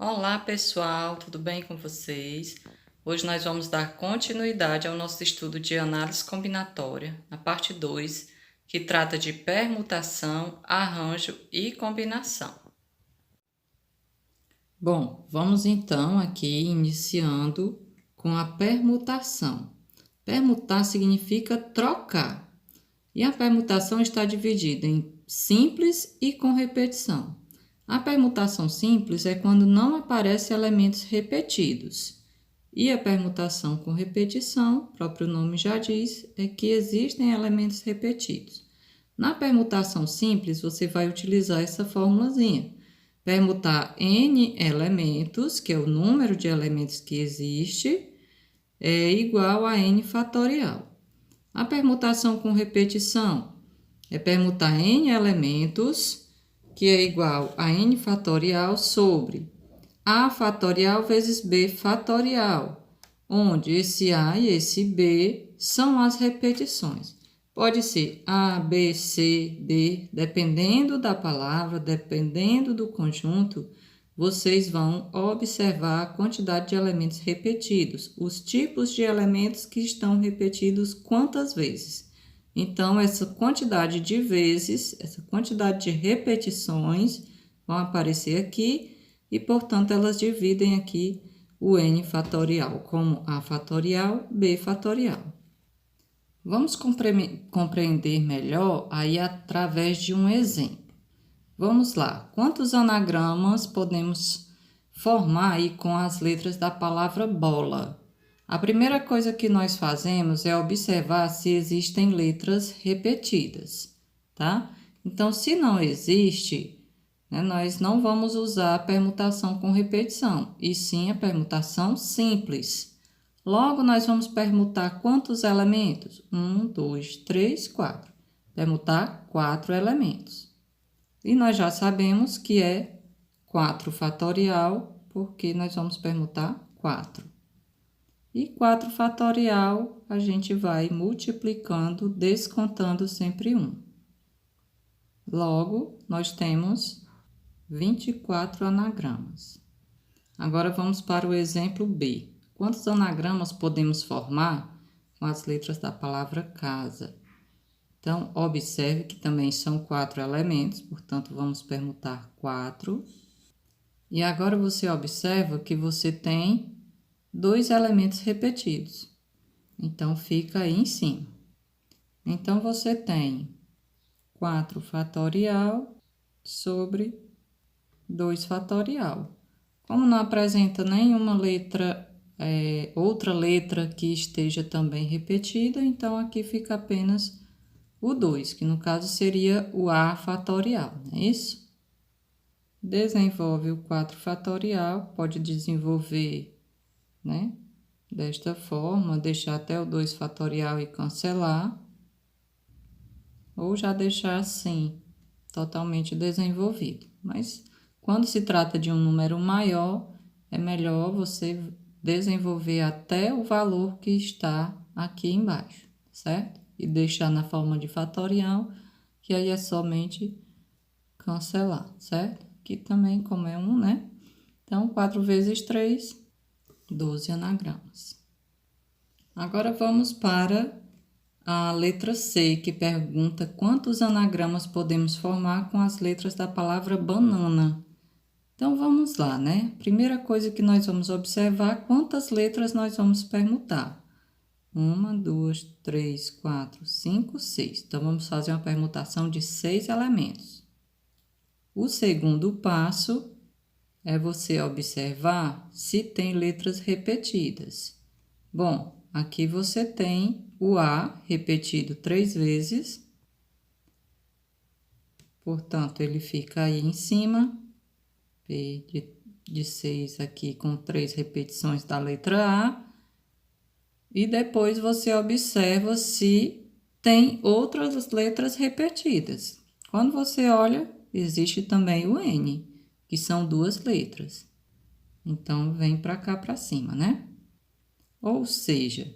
Olá pessoal, tudo bem com vocês? Hoje nós vamos dar continuidade ao nosso estudo de análise combinatória, na parte 2, que trata de permutação, arranjo e combinação. Bom, vamos então aqui iniciando com a permutação. Permutar significa trocar, e a permutação está dividida em simples e com repetição. A permutação simples é quando não aparecem elementos repetidos. E a permutação com repetição, o próprio nome já diz, é que existem elementos repetidos. Na permutação simples, você vai utilizar essa formulazinha. Permutar n elementos, que é o número de elementos que existe, é igual a n fatorial. A permutação com repetição é permutar n elementos, que é igual a n fatorial sobre a fatorial vezes b fatorial, onde esse a e esse b são as repetições. Pode ser a, b, c, d, dependendo da palavra, dependendo do conjunto, vocês vão observar a quantidade de elementos repetidos, os tipos de elementos que estão repetidos quantas vezes. Então, essa quantidade de vezes, essa quantidade de repetições vão aparecer aqui e, portanto, elas dividem aqui o n fatorial como a fatorial, b fatorial. Vamos compreender melhor aí através de um exemplo. Vamos lá, quantos anagramas podemos formar aí com as letras da palavra bola? A primeira coisa que nós fazemos é observar se existem letras repetidas, tá? Então, se não existe, nós não vamos usar a permutação com repetição, e sim a permutação simples. Logo, nós vamos permutar quantos elementos? 1, 2, 3, 4. Permutar 4 elementos. E nós já sabemos que é 4 fatorial, porque nós vamos permutar 4. E 4 fatorial, a gente vai multiplicando, descontando sempre 1. Logo, nós temos 24 anagramas. Agora, vamos para o exemplo B. Quantos anagramas podemos formar com as letras da palavra casa? Então, observe que também são 4 elementos, portanto, vamos permutar 4. E agora você observa que você tem 2 elementos repetidos. Então, fica aí em cima. Então, você tem 4 fatorial sobre 2 fatorial. Como não apresenta nenhuma letra, outra letra que esteja também repetida, então aqui fica apenas o 2, que no caso seria o a fatorial, não é isso? Desenvolve o 4 fatorial, pode desenvolver, né? Desta forma, deixar até o 2 fatorial e cancelar, ou já deixar assim, totalmente desenvolvido. Mas quando se trata de um número maior, é melhor você desenvolver até o valor que está aqui embaixo, certo? E deixar na forma de fatorial, que aí é somente cancelar, certo? Aqui também, como é 1, né? Então, 4 vezes 3, 12 anagramas. Agora, vamos para a letra C, que pergunta quantos anagramas podemos formar com as letras da palavra banana. Então, vamos lá, né? Primeira coisa que nós vamos observar, quantas letras nós vamos permutar. 1, 2, 3, 4, 5, 6. Então, vamos fazer uma permutação de 6 elementos. O segundo passo é você observar se tem letras repetidas. Bom, aqui você tem o A repetido 3 vezes. Portanto, ele fica aí em cima. P de 6 aqui com 3 repetições da letra A. E depois você observa se tem outras letras repetidas. Quando você olha, existe também o N, que são 2 letras. Então, vem para cá para cima, né? Ou seja,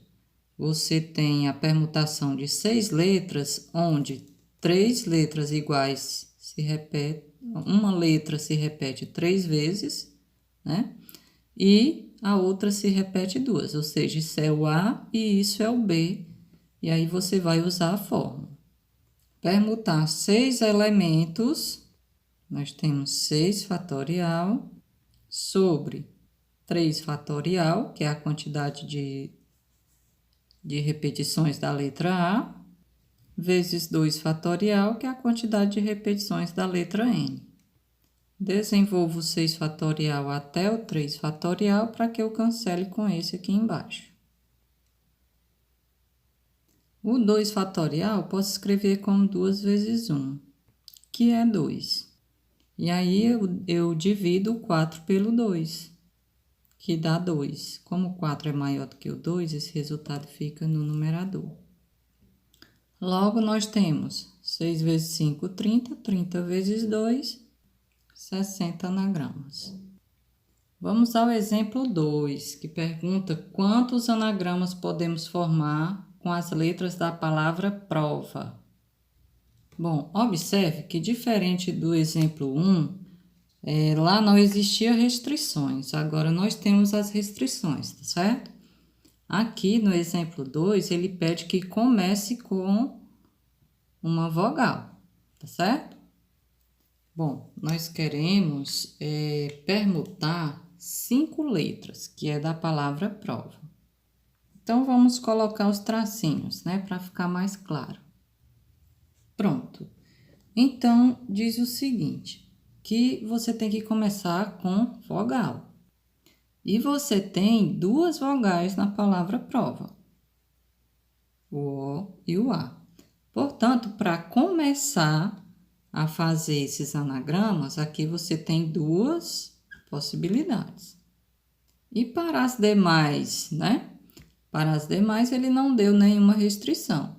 você tem a permutação de 6 letras, onde 3 letras iguais se repetem, uma letra se repete 3 vezes, né? E a outra se repete duas, ou seja, isso é o A e isso é o B. E aí você vai usar a fórmula. Permutar 6 elementos, nós temos 6 fatorial sobre 3 fatorial, que é a quantidade de repetições da letra A, vezes 2 fatorial, que é a quantidade de repetições da letra N. Desenvolvo o 6 fatorial até o 3 fatorial para que eu cancele com esse aqui embaixo. O 2 fatorial posso escrever como 2 vezes 1, que é 2. E aí eu divido o 4 pelo 2, que dá 2. Como o 4 é maior do que o 2, esse resultado fica no numerador. Logo, nós temos 6 vezes 5, 30. 30 vezes 2, 60 anagramas. Vamos ao exemplo 2, que pergunta quantos anagramas podemos formar com as letras da palavra prova. Bom, observe que diferente do exemplo 1, lá não existia restrições, agora nós temos as restrições, tá certo? Aqui no exemplo 2, ele pede que comece com uma vogal, tá certo? Bom, nós queremos permutar 5 letras, que é da palavra prova. Então, vamos colocar os tracinhos, né, para ficar mais claro. Pronto. Então, diz o seguinte, que você tem que começar com vogal. E você tem 2 vogais na palavra prova, o O e o A. Portanto, para começar a fazer esses anagramas, aqui você tem 2 possibilidades. E para as demais, né? Para as demais, ele não deu nenhuma restrição.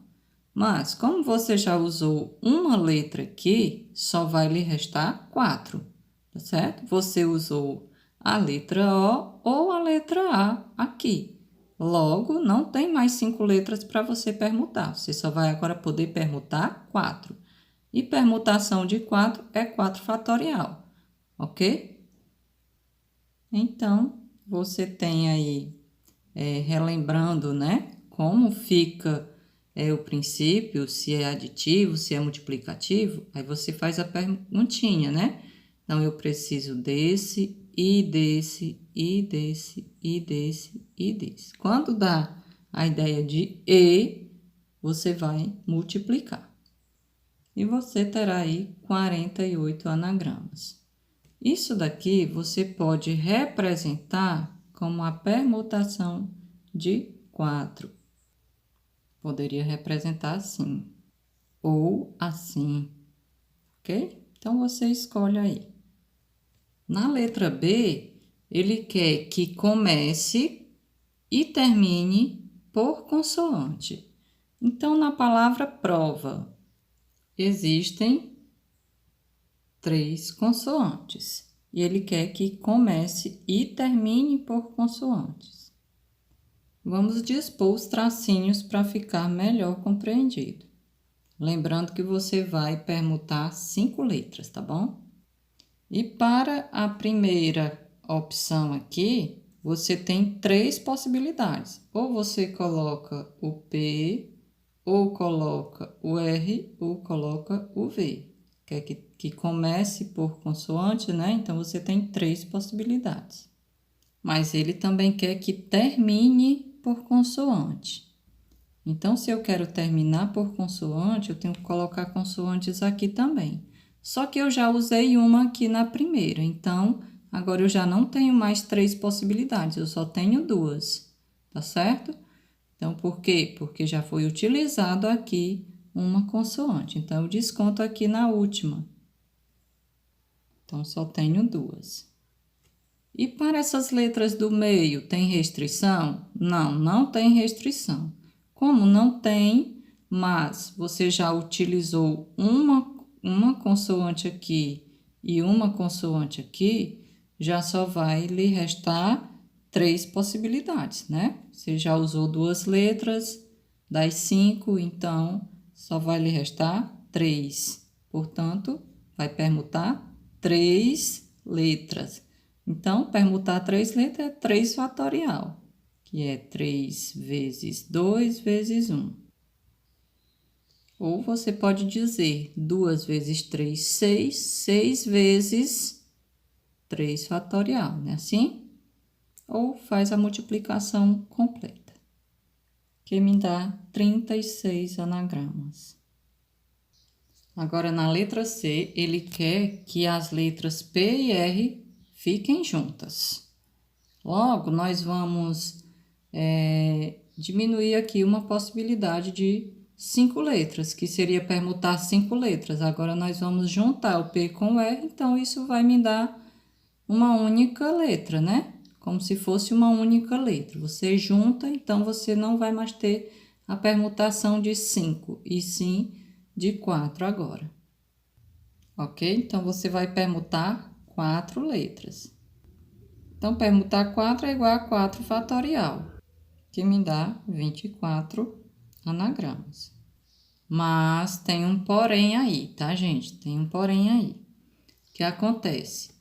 Mas, como você já usou uma letra aqui, só vai lhe restar 4, tá certo? Você usou a letra O ou a letra A aqui. Logo, não tem mais 5 letras para você permutar. Você só vai agora poder permutar 4. E permutação de 4 é 4 fatorial, ok? Então, você tem aí, relembrando, né? Como fica o princípio, se é aditivo, se é multiplicativo, aí você faz a perguntinha, né? Então, eu preciso desse, e desse, e desse, e desse, e desse. Quando dá a ideia de e, você vai multiplicar. E você terá aí 48 anagramas. Isso daqui você pode representar como a permutação de 4. Poderia representar assim, ou assim, ok? Então, você escolhe aí. Na letra B, ele quer que comece e termine por consoante. Então, na palavra prova, existem 3 consoantes. E ele quer que comece e termine por consoantes. Vamos dispor os tracinhos para ficar melhor compreendido. Lembrando que você vai permutar 5 letras, tá bom? E para a primeira opção aqui, você tem 3 possibilidades. Ou você coloca o P, ou coloca o R, ou coloca o V. Quer que comece por consoante, né? Então, você tem 3 possibilidades. Mas ele também quer que termine por consoante. Então, se eu quero terminar por consoante, eu tenho que colocar consoantes aqui também. Só que eu já usei uma aqui na primeira, então, agora eu já não tenho mais 3 possibilidades, eu só tenho 2, tá certo? Então, por quê? Porque já foi utilizado aqui uma consoante. Então, eu desconto aqui na última. Então, só tenho 2. E para essas letras do meio, tem restrição? Não, não tem restrição. Como não tem, mas você já utilizou uma consoante aqui e uma consoante aqui, já só vai lhe restar 3 possibilidades, né? Você já usou 2 letras das 5, então só vai lhe restar 3. Portanto, vai permutar 3 letras. Então, permutar 3 letras é 3 fatorial, que é 3 vezes 2 vezes 1. Ou você pode dizer 2 vezes 3, 6, 6 vezes 3 fatorial, não é assim? Ou faz a multiplicação completa, que me dá 36 anagramas. Agora, na letra C, ele quer que as letras P e R fiquem juntas. Logo, nós vamos diminuir aqui uma possibilidade de 5 letras, que seria permutar 5 letras. Agora, nós vamos juntar o P com o R, então isso vai me dar uma única letra, né? Como se fosse uma única letra. Você junta, então você não vai mais ter a permutação de 5, e sim de 4 agora. Ok? Então, você vai permutar 4 letras. Então, permutar 4 é igual a 4 fatorial, que me dá 24 anagramas. Mas tem um porém aí, tá, gente? Tem um porém aí. O que acontece?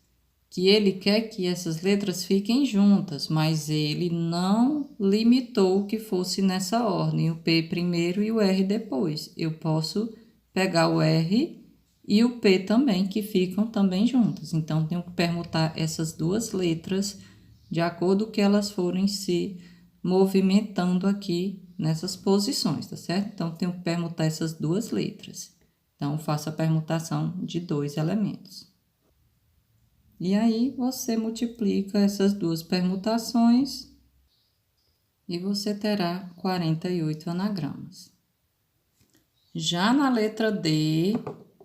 Que ele quer que essas letras fiquem juntas, mas ele não limitou que fosse nessa ordem, o P primeiro e o R depois. Eu posso pegar o R e o P também, que ficam também juntas. Então, tenho que permutar essas duas letras de acordo com que elas forem se movimentando aqui nessas posições, tá certo? Então, tenho que permutar essas duas letras. Então, faço a permutação de 2 elementos. E aí, você multiplica essas duas permutações e você terá 48 anagramas. Já na letra D,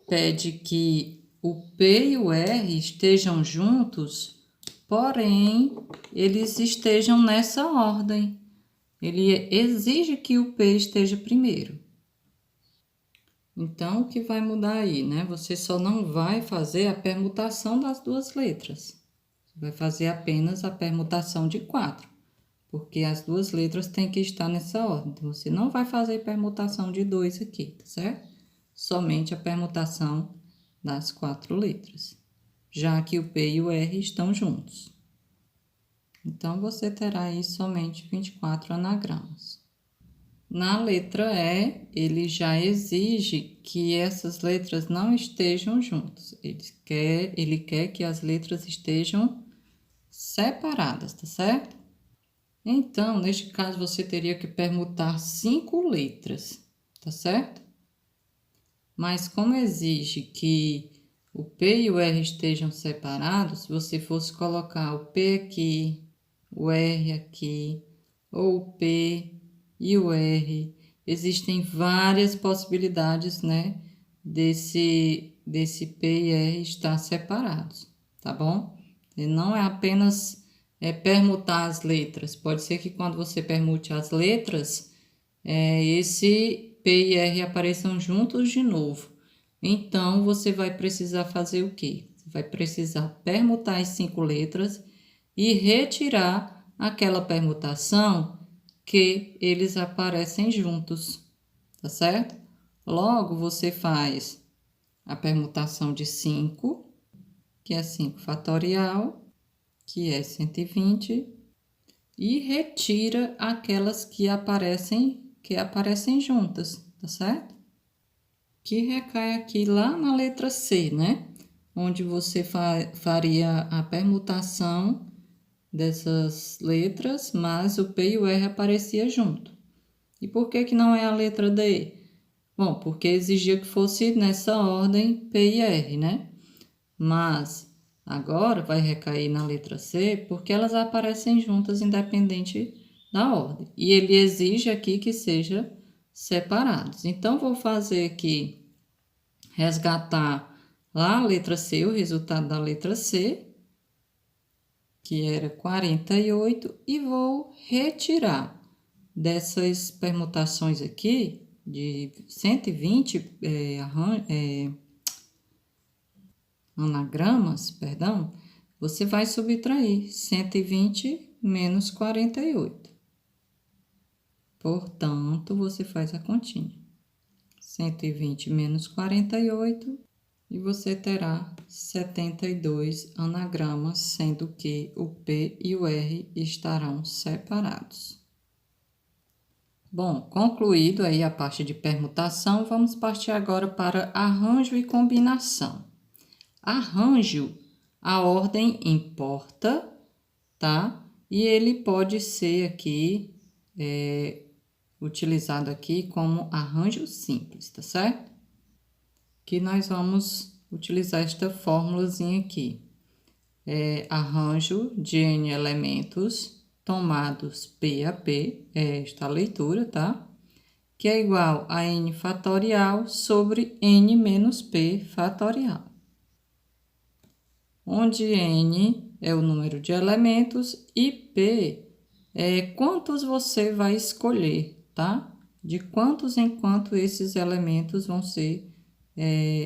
pede que o P e o R estejam juntos, porém, eles estejam nessa ordem. Ele exige que o P esteja primeiro. Então, o que vai mudar aí, né? Você só não vai fazer a permutação das duas letras. Você vai fazer apenas a permutação de 4, porque as duas letras têm que estar nessa ordem. Então, você não vai fazer permutação de 2 aqui, tá certo? Somente a permutação das 4 letras, já que o P e o R estão juntos. Então, você terá aí somente 24 anagramas. Na letra E, ele já exige que essas letras não estejam juntas. Ele quer que as letras estejam separadas, tá certo? Então, neste caso, você teria que permutar 5 letras, tá certo? Mas como exige que o P e o R estejam separados, se você fosse colocar o P aqui, o R aqui, ou o P e o R, existem várias possibilidades, né, desse P e R estar separados, tá bom? E não é apenas permutar as letras, pode ser que quando você permute as letras, esse P e R apareçam juntos de novo. Então, você vai precisar fazer o quê? Você vai precisar permutar as 5 letras e retirar aquela permutação que eles aparecem juntos, tá certo? Logo, você faz a permutação de 5, que é 5 fatorial, que é 120, e retira aquelas que aparecem juntas, tá certo? Que recai aqui lá na letra C, né? Onde você faria a permutação dessas letras, mas o P e o R aparecia junto. E por que que não é a letra D? Bom, porque exigia que fosse nessa ordem P e R, né? Mas agora vai recair na letra C porque elas aparecem juntas independente da ordem. E ele exige aqui que seja separados. Então, vou fazer aqui, resgatar lá a letra C, o resultado da letra C, que era 48, e vou retirar dessas permutações aqui, de 120 anagramas, perdão, você vai subtrair 120 menos 48. Portanto, você faz a continha. 120 menos 48 e você terá 72 anagramas, sendo que o P e o R estarão separados. Bom, concluído aí a parte de permutação, vamos partir agora para arranjo e combinação. Arranjo, a ordem importa, tá? E ele pode ser aqui, utilizado aqui como arranjo simples, tá certo? Que nós vamos utilizar esta fórmulazinha aqui. Arranjo de N elementos tomados P a P, é esta leitura, tá? Que é igual a N fatorial sobre N menos P fatorial. Onde N é o número de elementos e P é quantos você vai escolher, tá? De quantos em quanto esses elementos vão ser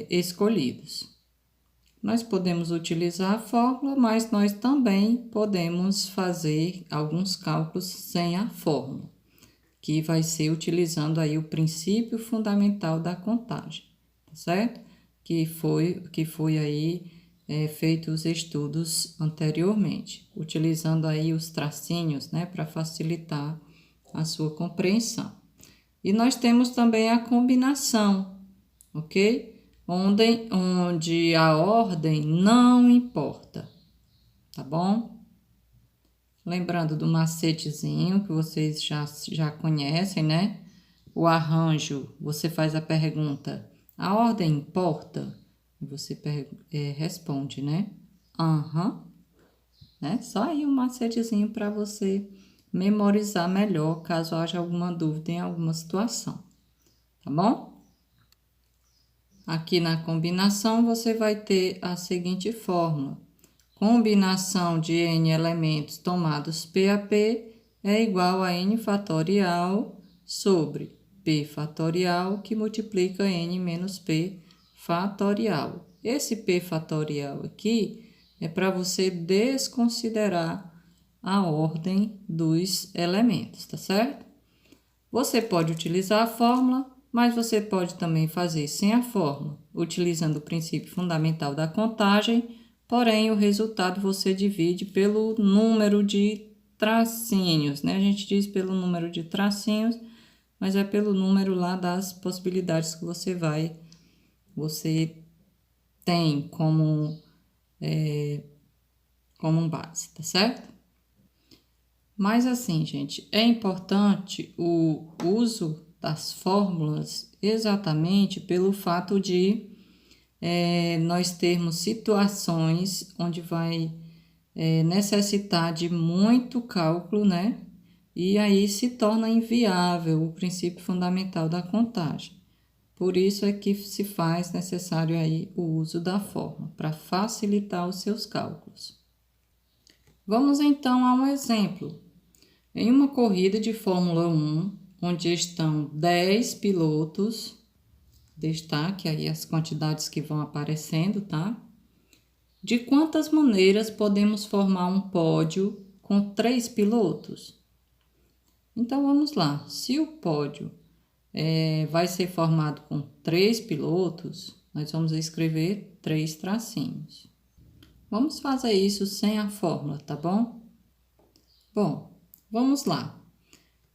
escolhidos. Nós podemos utilizar a fórmula, mas nós também podemos fazer alguns cálculos sem a fórmula, que vai ser utilizando aí o princípio fundamental da contagem, tá certo? Que foi aí feito os estudos anteriormente, utilizando aí os tracinhos, né, para facilitar a sua compreensão. E nós temos também a combinação, ok? Onde a ordem não importa, tá bom? Lembrando do macetezinho que vocês já conhecem, né? O arranjo, você faz a pergunta, a ordem importa? E você responde, né? Aham. Né? Só aí um macetezinho para você memorizar melhor, caso haja alguma dúvida em alguma situação, tá bom? Aqui na combinação, você vai ter a seguinte fórmula. Combinação de N elementos tomados P a P é igual a N fatorial sobre P fatorial, que multiplica N menos P fatorial. Esse P fatorial aqui é para você desconsiderar a ordem dos elementos, tá certo? Você pode utilizar a fórmula, mas você pode também fazer sem a fórmula, utilizando o princípio fundamental da contagem, porém o resultado você divide pelo número de tracinhos, né? A gente diz pelo número de tracinhos, mas é pelo número lá das possibilidades que você tem como base, tá certo? Mas assim, gente, é importante o uso das fórmulas exatamente pelo fato de nós termos situações onde vai necessitar de muito cálculo, né? E aí se torna inviável o princípio fundamental da contagem. Por isso é que se faz necessário aí o uso da fórmula, para facilitar os seus cálculos. Vamos então a um exemplo. Em uma corrida de Fórmula 1, onde estão 10 pilotos, destaque aí as quantidades que vão aparecendo, tá? De quantas maneiras podemos formar um pódio com 3 pilotos? Então, vamos lá. Se o pódio vai ser formado com 3 pilotos, nós vamos escrever 3 tracinhos. Vamos fazer isso sem a fórmula, tá bom? Bom, vamos lá.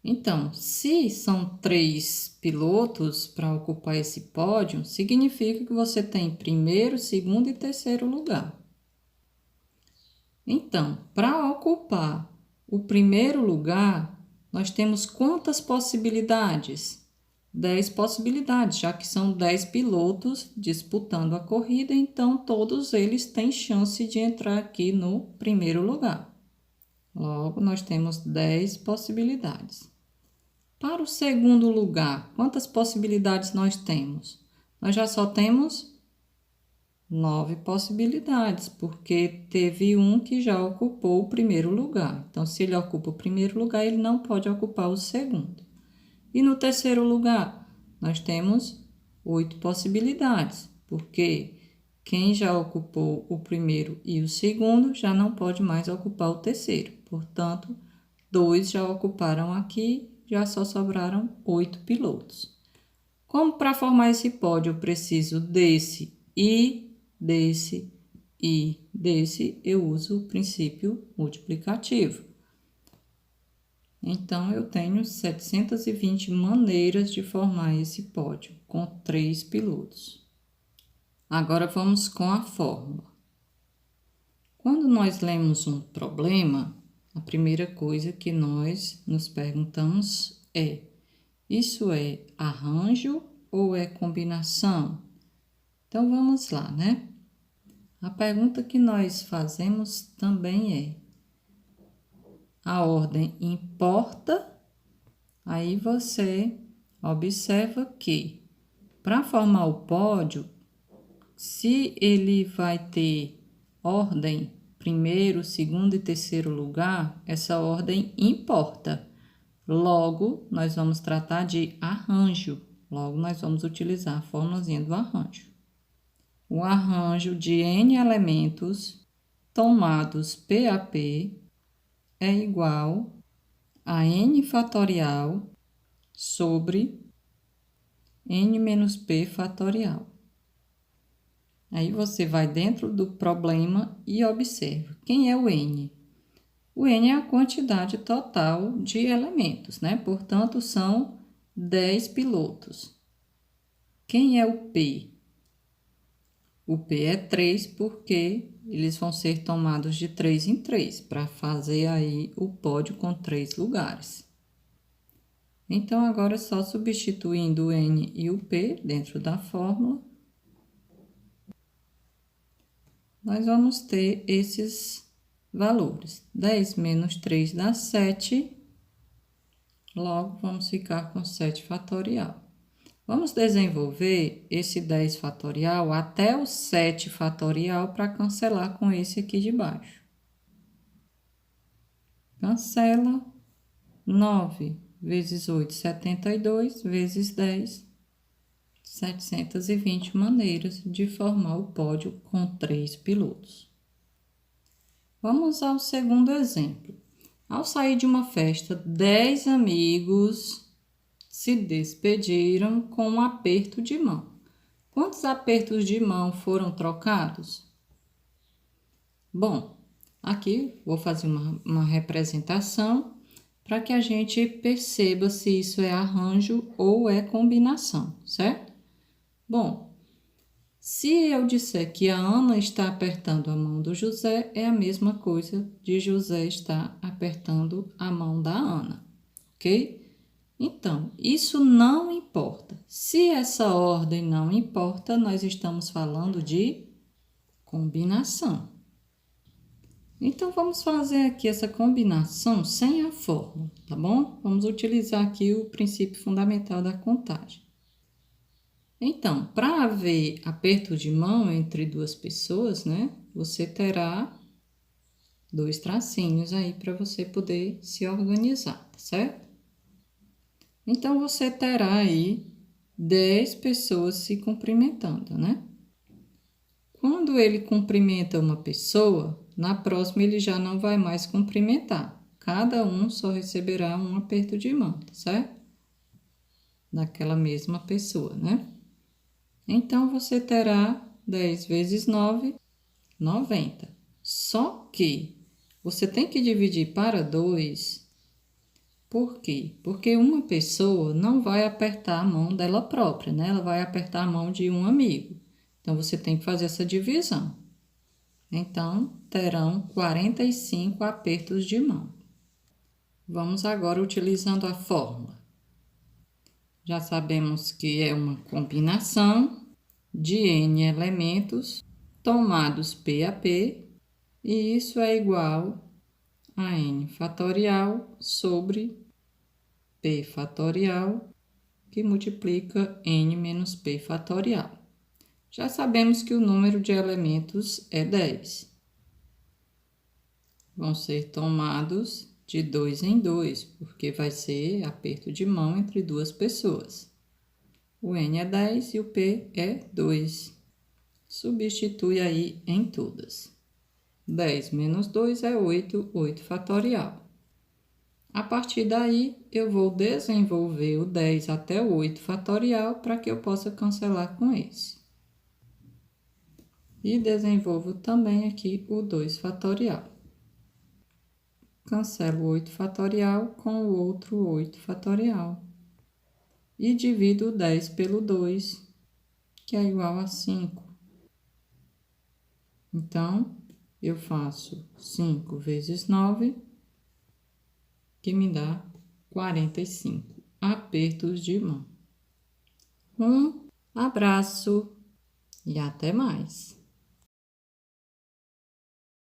Então, se são 3 pilotos para ocupar esse pódio, significa que você tem primeiro, segundo e terceiro lugar. Então, para ocupar o primeiro lugar, nós temos quantas possibilidades? 10 possibilidades, já que são 10 pilotos disputando a corrida, então todos eles têm chance de entrar aqui no primeiro lugar. Logo, nós temos 10 possibilidades. Para o segundo lugar, quantas possibilidades nós temos? Nós já só temos 9 possibilidades, porque teve um que já ocupou o primeiro lugar. Então, se ele ocupa o primeiro lugar, ele não pode ocupar o segundo. E no terceiro lugar, nós temos 8 possibilidades, porque quem já ocupou o primeiro e o segundo já não pode mais ocupar o terceiro. Portanto, 2 já ocuparam aqui, já só sobraram 8 pilotos. Como para formar esse pódio eu preciso desse e desse, eu uso o princípio multiplicativo. Então, eu tenho 720 maneiras de formar esse pódio com 3 pilotos. Agora, vamos com a fórmula. Quando nós lemos um problema, a primeira coisa que nós nos perguntamos é: isso é arranjo ou é combinação? Então, vamos lá, né? A pergunta que nós fazemos também é: a ordem importa? Aí você observa que, para formar o pódio, se ele vai ter ordem primeiro, segundo e terceiro lugar, essa ordem importa. Logo, nós vamos tratar de arranjo. Logo, nós vamos utilizar a formulazinha do arranjo. O arranjo de N elementos tomados P a P é igual a N fatorial sobre N menos P fatorial. Aí você vai dentro do problema e observa. Quem é o N? O N é a quantidade total de elementos, né? Portanto, são 10 pilotos. Quem é o P? O P é 3 porque eles vão ser tomados de 3 em 3 para fazer aí o pódio com 3 lugares. Então, agora só substituindo o N e o P dentro da fórmula, nós vamos ter esses valores. 10 menos 3 dá 7, logo vamos ficar com 7 fatorial. Vamos desenvolver esse 10 fatorial até o 7 fatorial para cancelar com esse aqui de baixo. Cancela. 9 vezes 8, 72, vezes 10, 720 maneiras de formar o pódio com 3 pilotos. Vamos ao segundo exemplo. Ao sair de uma festa, 10 amigos se despediram com um aperto de mão. Quantos apertos de mão foram trocados? Bom, aqui vou fazer uma representação para que a gente perceba se isso é arranjo ou é combinação, certo? Bom, se eu disser que a Ana está apertando a mão do José, é a mesma coisa de José estar apertando a mão da Ana, ok? Então, isso não importa. Se essa ordem não importa, nós estamos falando de combinação. Então, vamos fazer aqui essa combinação sem a fórmula, tá bom? Vamos utilizar aqui o princípio fundamental da contagem. Então, para haver aperto de mão entre duas pessoas, né? Você terá 2 tracinhos aí para você poder se organizar, tá certo? Então, você terá aí 10 pessoas se cumprimentando, né? Quando ele cumprimenta uma pessoa, na próxima ele já não vai mais cumprimentar. Cada um só receberá um aperto de mão, tá certo? Daquela mesma pessoa, né? Então, você terá 10 vezes 9, 90. Só que você tem que dividir para 2. Por quê? Porque uma pessoa não vai apertar a mão dela própria, né? Ela vai apertar a mão de um amigo. Então, você tem que fazer essa divisão. Então, terão 45 apertos de mão. Vamos agora utilizando a fórmula. Já sabemos que é uma combinação de N elementos tomados P a P, e isso é igual a N fatorial sobre P fatorial, que multiplica N menos P fatorial. Já sabemos que o número de elementos é 10. Vão ser tomados de 2 em 2, porque vai ser aperto de mão entre duas pessoas. O N é 10 e o P é 2. Substitui aí em todas. 10 menos 2 é 8, 8 fatorial. A partir daí, eu vou desenvolver o 10 até o 8 fatorial para que eu possa cancelar com esse. E desenvolvo também aqui o 2 fatorial. Cancelo o 8 fatorial com o outro 8 fatorial. E divido o 10 pelo 2, que é igual a 5. Então, eu faço 5 vezes 9, que me dá 45 apertos de mão. Um abraço e até mais!